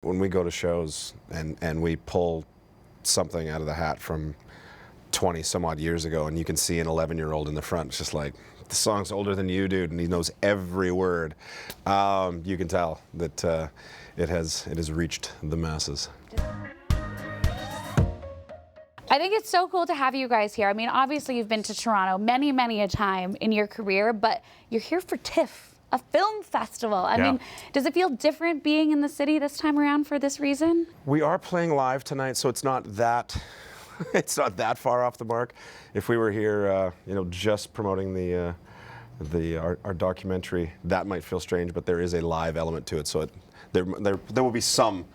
When we go to shows and we pull something out of the hat from 20 some odd years ago, and you can see an 11-year-old in the front, it's just like, the song's older than you, dude, and he knows every word. You can tell that it has reached the masses. I think it's so cool to have you guys here. I mean, obviously you've been to Toronto many, many a time in your career, but you're here for TIFF, a film festival. I mean, does it feel different being in the city this time around for this reason? We are playing live tonight, so it's not that it's not that far off the mark. If we were here, you know, just promoting our documentary, that might feel strange, but there is a live element to it, so there will be somewhat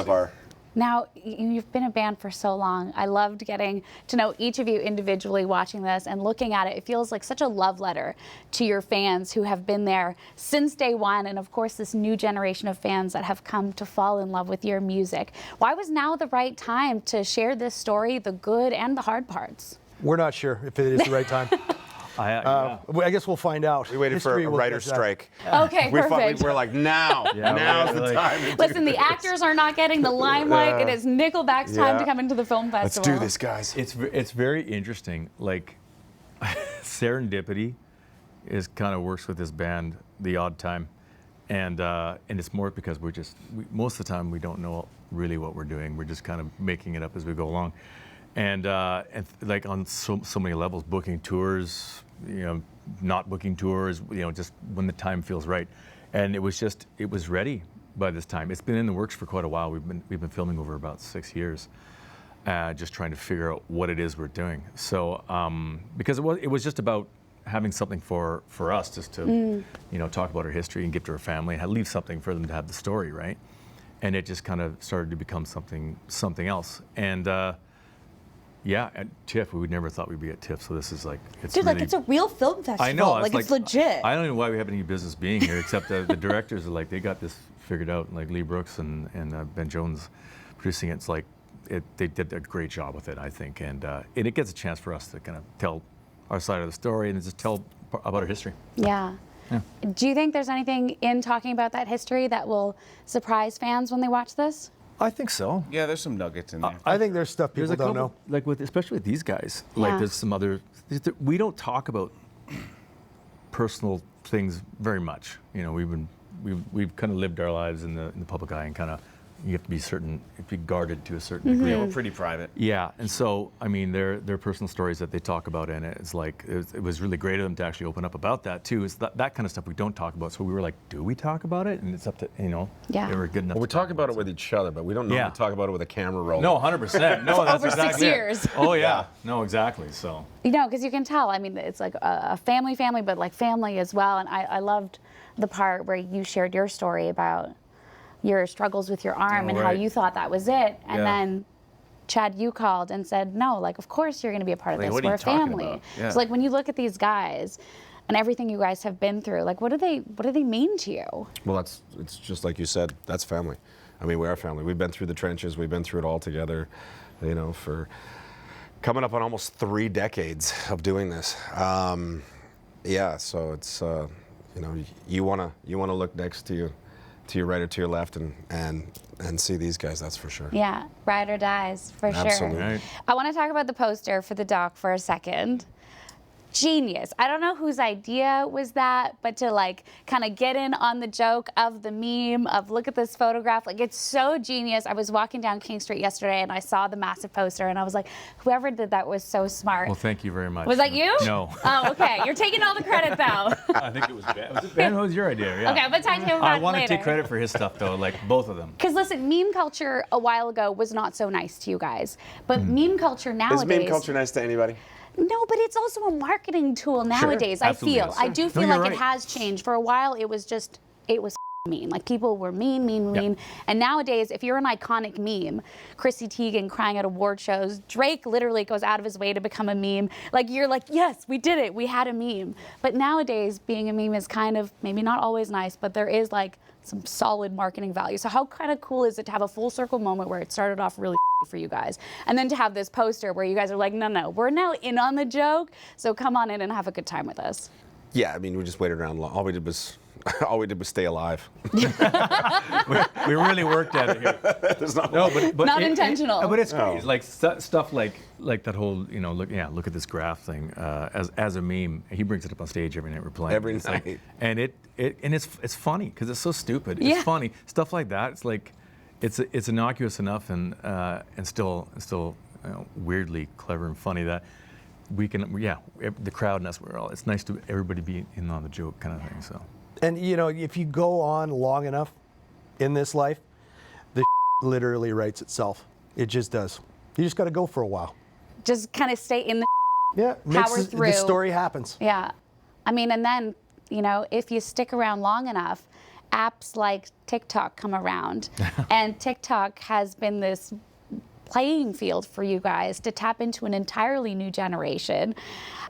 of our. Now, you've been a band for so long. I loved getting to know each of you individually watching this and looking at it. It feels like such a love letter to your fans who have been there since day one, and of course this new generation of fans that have come to fall in love with your music. Why was now the right time to share this story, the good and the hard parts? We're not sure if it is the right time. I guess we'll find out. We waited for a writer's strike. Okay, perfect. We're like, now's the time. Listen, the actors are not getting the limelight. It is Nickelback's time to come into the film festival. Let's do this, guys. It's very interesting. Like, serendipity is kind of works with this band the odd time, and it's more because most of the time we don't know really what we're doing. We're just kind of making it up as we go along. And like on so many levels, booking tours, you know, not booking tours, you know, just when the time feels right. And it was ready by this time. It's been in the works for quite a while. We've been filming over about 6 years, just trying to figure out what it is we're doing. So because it was just about having something for us, just to you know, talk about our history and give to our family and leave something for them to have the story, right? And it just kind of started to become something else. And yeah, at TIFF, we would never thought we'd be at TIFF, so this is like, it's Dude, really, like, it's a real film festival. I know. Like, it's legit. I don't know why we have any business being here, except the directors are like, they got this figured out, like Lee Brooks and Ben Jones producing it. It's like, they did a great job with it, I think, and it gets a chance for us to kind of tell our side of the story and just tell about our history. Yeah. Do you think there's anything in talking about that history that will surprise fans when they watch this? I think so. Yeah, there's some nuggets in there. I think there's stuff people don't know. Like especially with these guys. Like there's some other. We don't talk about personal things very much. You know, we've kind of lived our lives in the public eye, and kind of you have to be guarded to a certain degree. Yeah, we're pretty private. Yeah, and so I mean, their personal stories that they talk about in it. It's like it was really great of them to actually open up about that too. It's that kind of stuff we don't talk about. So we were like, do we talk about it? And it's up to they were good enough. Well, we talk about it with each other, but we don't normally talk about it with a camera roll. No, 100%. No, that's over exactly 6 years. Oh yeah. No, exactly. So. You know, because you can tell. I mean, it's like a family, but like family as well. And I loved the part where you shared your story about your struggles with your arm and how you thought that was it. And then Chad, you called and said, no, like, of course you're going to be a part of this. We're a family. So like when you look at these guys and everything you guys have been through, like what do they mean to you? Well, it's just like you said, that's family. I mean, we are family. We've been through the trenches. We've been through it all together, you know, for coming up on almost 3 decades of doing this. Yeah, so it's, you know, you wanna look next to you, to your right or to your left, and see these guys, that's for sure. Yeah, ride or dies, for Absolutely. sure. Right. I want to talk about the poster for the doc for a second. Genius. I don't know whose idea was that, but to like kind of get in on the joke of the meme of look at this photograph, like it's so genius. I was walking down King Street yesterday and I saw the massive poster and I was like, whoever did that was so smart. Well, thank you very much. Was that you? No. Oh, okay. You're taking all the credit though. I think it was Ben. Was it Ben? What was your idea? Yeah. Okay, I'm gonna talk to him about I it want to later. take credit for his stuff though, like both of them. Because listen, meme culture a while ago was not so nice to you guys, but meme culture nowadays. Is meme culture nice to anybody? No, but it's also a marketing tool nowadays. I absolutely feel. is. I do feel No, like you're it right. has changed. For a while, it was mean. Like people were mean. And nowadays, if you're an iconic meme, Chrissy Teigen crying at award shows, Drake literally goes out of his way to become a meme. Like you're like, yes, we did it. We had a meme. But nowadays, being a meme is kind of maybe not always nice, but there is like some solid marketing value. So how kind of cool is it to have a full circle moment where it started off really for you guys, and then to have this poster where you guys are like, no, we're now in on the joke, so come on in and have a good time with us. Yeah, I mean, we just waited around long. All we did was all we did was stay alive. We really worked at it here. There's not No, but Not intentional. But it's No. great. Like stuff like that whole look at this graph thing as a meme. He brings it up on stage every night we're playing. Every It's night. like, and it's funny because it's so stupid. Yeah. It's funny stuff like that. It's like it's innocuous enough and still weirdly clever and funny that we can the crowd and us it's nice to everybody be in on the joke kind of thing. So. And if you go on long enough in this life, the literally writes itself. It just does. You just got to go for a while. Just kind of stay in the Yeah, Power through. the story happens. Yeah. I mean, and then, if you stick around long enough, apps like TikTok come around. And TikTok has been this playing field for you guys to tap into an entirely new generation.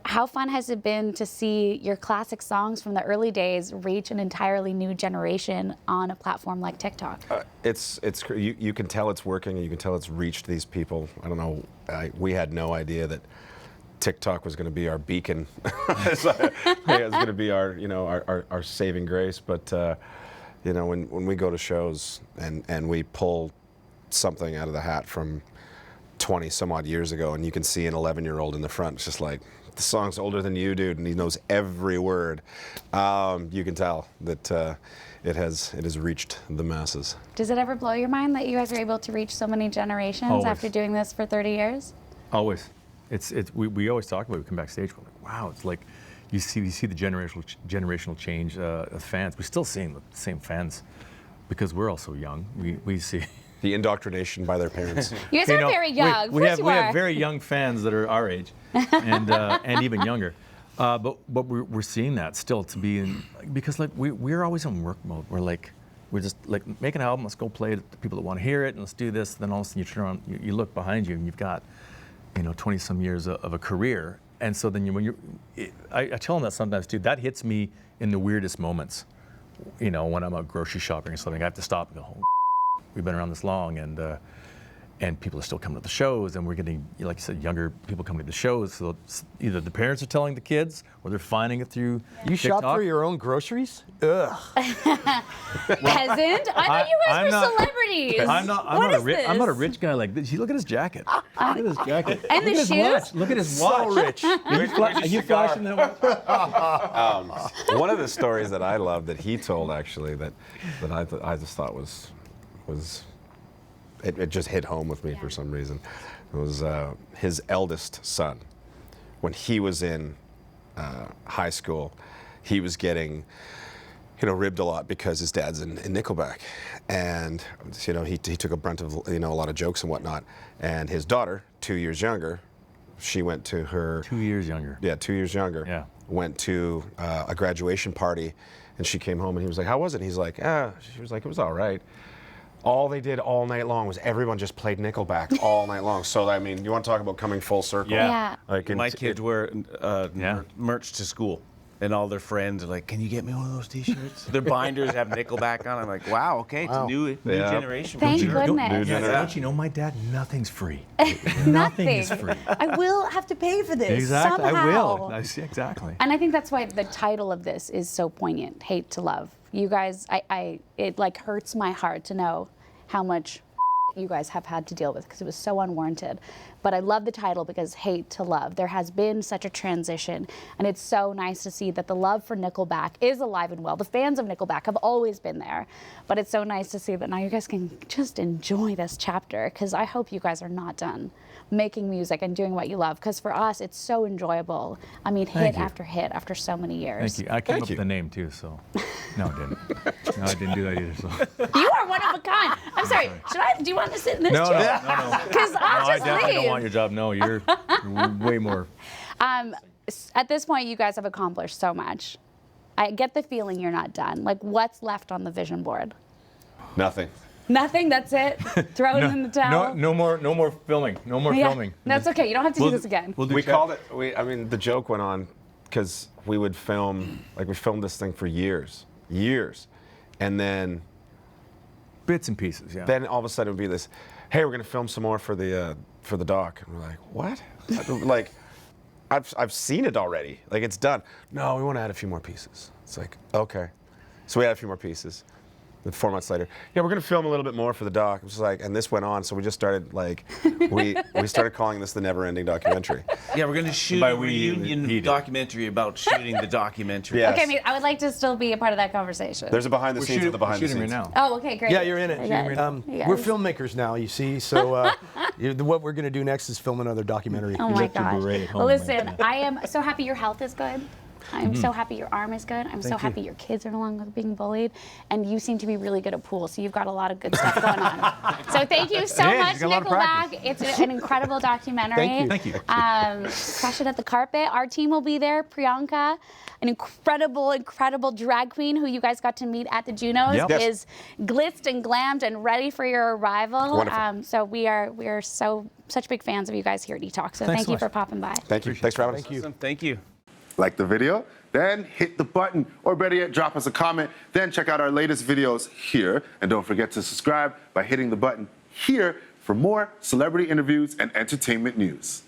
How fun has it been to see your classic songs from the early days reach an entirely new generation on a platform like TikTok? You can tell it's working, and you can tell it's reached these people. I don't know. We had no idea that TikTok was going to be our beacon. It was going to be our saving grace. But when we go to shows and we pull something out of the hat from 20 some odd years ago, and you can see an 11-year-old in the front, it's just like, the song's older than you, dude, and he knows every word. You can tell that it has reached the masses. Does it ever blow your mind that you guys are able to reach so many generations Always. after doing this for 30 years? Always. We always talk about it. We come backstage, we're like, wow, it's like you see the generational change of fans. We're still seeing the same fans because we're all so young. We see The indoctrination by their parents. You guys are very young. We Of course have you are. very young fans that are our age and even younger. But we're seeing that still to be in, because like we're always in work mode. We're just like, make an album, let's go play it to people that want to hear it, and let's do this. Then all of a sudden you turn around, you look behind you, and you've got 20 some years of a career. And so then I tell them that sometimes too. That hits me in the weirdest moments. When I'm out grocery shopping or something, I have to stop and go, "Holy we've been around this long," and people are still coming to the shows, and we're getting, like you said, younger people coming to the shows. So either the parents are telling the kids, or they're finding it through You TikTok. shop for your own groceries? Ugh. Peasant? I thought you guys I'm were not- celebrities. I'm What is I'm not a this? rich guy like this. Look at his jacket. Look at his jacket. And Look the at his shoes? watch. Look at his watch. So rich. Are you flashing that watch? One of the stories that I love that he told, actually, that I just thought was it just hit home with me for some reason. It was his eldest son. When he was in high school, he was getting ribbed a lot because his dad's in Nickelback, and he took a brunt of a lot of jokes and whatnot. And his daughter, 2 years younger, she went to her 2 years younger. Yeah, 2 years younger. Yeah. Went to a graduation party, and she came home, and he was like, "How was it?" And he's like, She was like, "It was all right." All they did all night long was everyone just played Nickelback all night long. So I mean, you want to talk about coming full circle? Yeah. Like My kids wear Yeah. merch to school, and all their friends are like, "Can you get me one of those T-shirts?" Their binders have Nickelback on. I'm like, "Wow, okay, it's a new Yeah. generation." for Thank sure. goodness. Don't you know, my dad, nothing's free. Nothing. Nothing is free. I will have to pay for this Exactly. somehow. I will. I see exactly. And I think that's why the title of this is so poignant, Hate to Love. You guys, it like hurts my heart to know how much you guys have had to deal with because it was so unwarranted. But I love the title because Hate to Love. There has been such a transition, and it's so nice to see that the love for Nickelback is alive and well. The fans of Nickelback have always been there, but it's so nice to see that now you guys can just enjoy this chapter, because I hope you guys are not done making music and doing what you love, because for us it's so enjoyable. I mean, hit you. after hit after so many years. Thank you. I came Thank up you. with the name too, so. No, I didn't. No, I didn't do that either. So. You are one of a kind. I'm sorry. Do you want to sit in this No, no, chair? no. Because I'll I just definitely leave. don't want your job. No, you're way more. At this point, you guys have accomplished so much. I get the feeling you're not done. Like, what's left on the vision board? Nothing. Nothing. That's it. Throw it in the towel. No more filming. No more Yeah, filming. that's okay. You don't have to do this again. We'll do We chat. called it. I mean, the joke went on because we would film. Like we filmed this thing for years, and then bits and pieces. Yeah. all of a sudden it would be this, "Hey, we're gonna film some more for the doc." And we're like, "What?" Like, I've seen it already. Like, it's done. No, we want to add a few more pieces. It's like, okay. So we had a few more pieces. Then 4 months later, yeah, we're gonna film a little bit more for the doc. It was like, and this went on, so we just started like, we started calling this the never-ending documentary. Yeah, we're going to shoot By a we, reunion he did. documentary about shooting the documentary. Yeah. Okay, I mean, I would like to still be a part of that conversation. There's a behind the scenes of the behind the shooting scenes. right now. Oh, okay, great. Yeah, you're in it. Okay. We're filmmakers now, you see. So what we're going to do next is film another documentary. Oh my left your gosh. beret at Well, home, listen, like I am so happy your health is good. I'm so happy your arm is good. I'm so happy your kids are no longer being bullied. And you seem to be really good at pool, so you've got a lot of good stuff going on. So thank you so much, she's got a lot of practice. Nickelback. It's an incredible documentary. Thank you. Crush it at the carpet. Our team will be there. Priyanka, an incredible, incredible drag queen who you guys got to meet at the Junos, Yep. Yes. is glitzed and glammed and ready for your arrival. Wonderful. So we are such big fans of you guys here at Etalk. So thank so you much. for popping by. Thank you. Thanks for having us. Thank you. Awesome. Thank you. Like the video? Then hit the button, or better yet, drop us a comment. Then check out our latest videos here. And don't forget to subscribe by hitting the button here for more celebrity interviews and entertainment news.